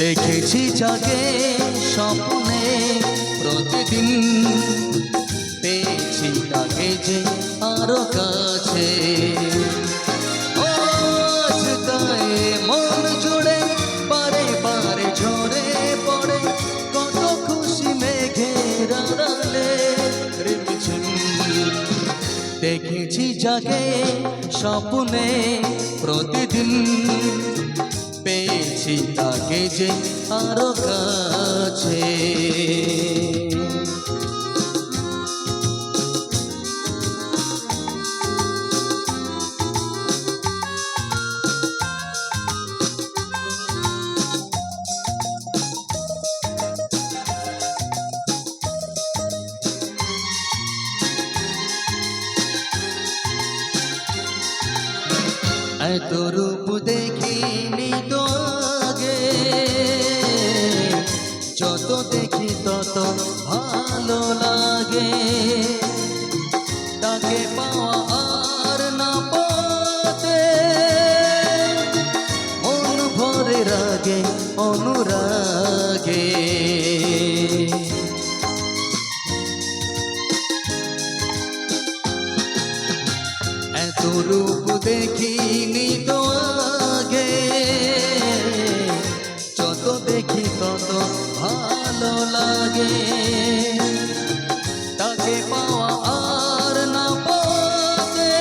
দেখেছি যাকে স্বপ্নে প্রতিদিন, পেয়েছি তাকে যে আরো কাছে। আজ তাই মন জুড়ে বারে বারে ঝরে পড়ে কত খুশি মেঘের আড়ালে রিমঝিম। দেখেছি যাকে স্বপ্নে প্রতিদিন, পেয়েছি তাকে যে আরো কাছে। এত রূপ দেখিনি তো আগে, যত দেখি তত ভালো লাগে। তাকে পাওয়া আর না পাতে মন ভরে রাগে অনুরাগে। এত রূপ দেখিনি তো আগে, যত দেখি তত ভালো লাগে। তাকে পাওয়া আর না পাতে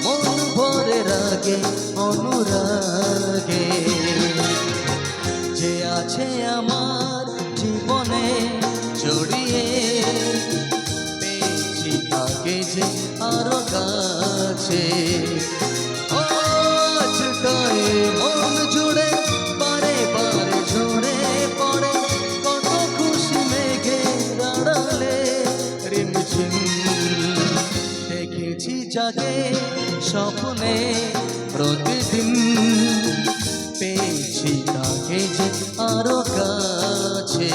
মন ভরে রাগে অনুরাগে। যে আছে আমার জীবনে জড়িয়ে, পেয়েছি তাকে যে আরো কাছে। আজ তাই মন জুড়ে বারে বারে ঝরে পড়ে কত খুশি মেঘের আড়ালে রিমঝিম। দেখেছি যাকে স্বপ্নে প্রতিদিন, পেয়েছি তাকে যে আরো কাছে।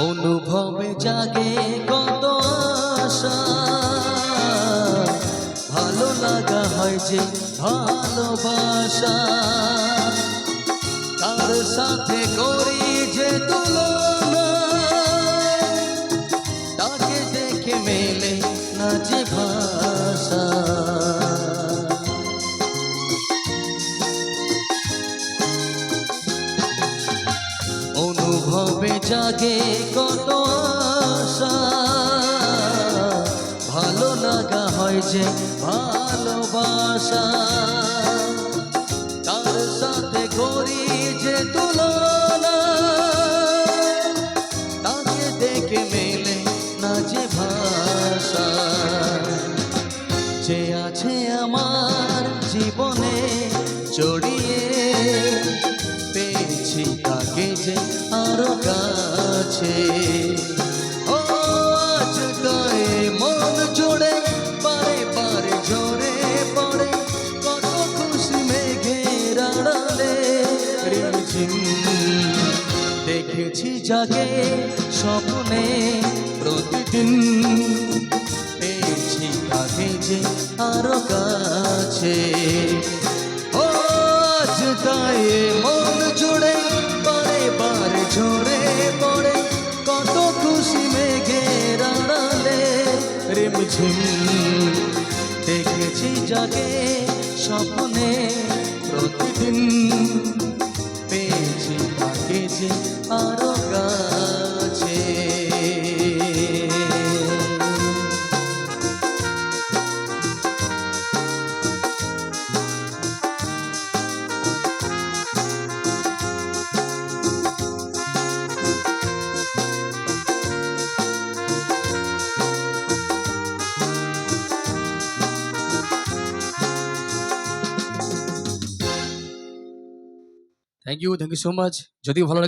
অনুভবে জাগে কত আশা, ভালো লাগা হয় যে ভালোবাসা। তার সাথে করি যে তুলনা, তাকে দেখে মেলে না যে ভাষা। অনুভবে জাগে কত আশা, ভালো লাগা হয় যে ভালোবাসা। তার সাথে করি যে তুলনা, তাকে দেখে মেলে না যে ভাষা। যে আছে আমার জীবনে জড়িয়ে, পেয়েছি তাকে যে আরো কাছে। আজ তাই মন জুড়ে বারে বারে ঝরে পড়ে কত খুশি মেঘের আড়ালে রিমঝিম। দেখেছি যাকে স্বপ্নে প্রতিদিন, পেয়েছি তাকে যে আরো কাছে। আজ তাই মন জুড়ে বারে বারে ঝরে পড়ে কত খুশি মেঘের আড়ালে রিমঝিম। দেখেছি যাকে স্বপ্নে প্রতিদিন, পেয়েছি তাকে যে আরো কাছে। Thank you so much. যদি ভালো লাগে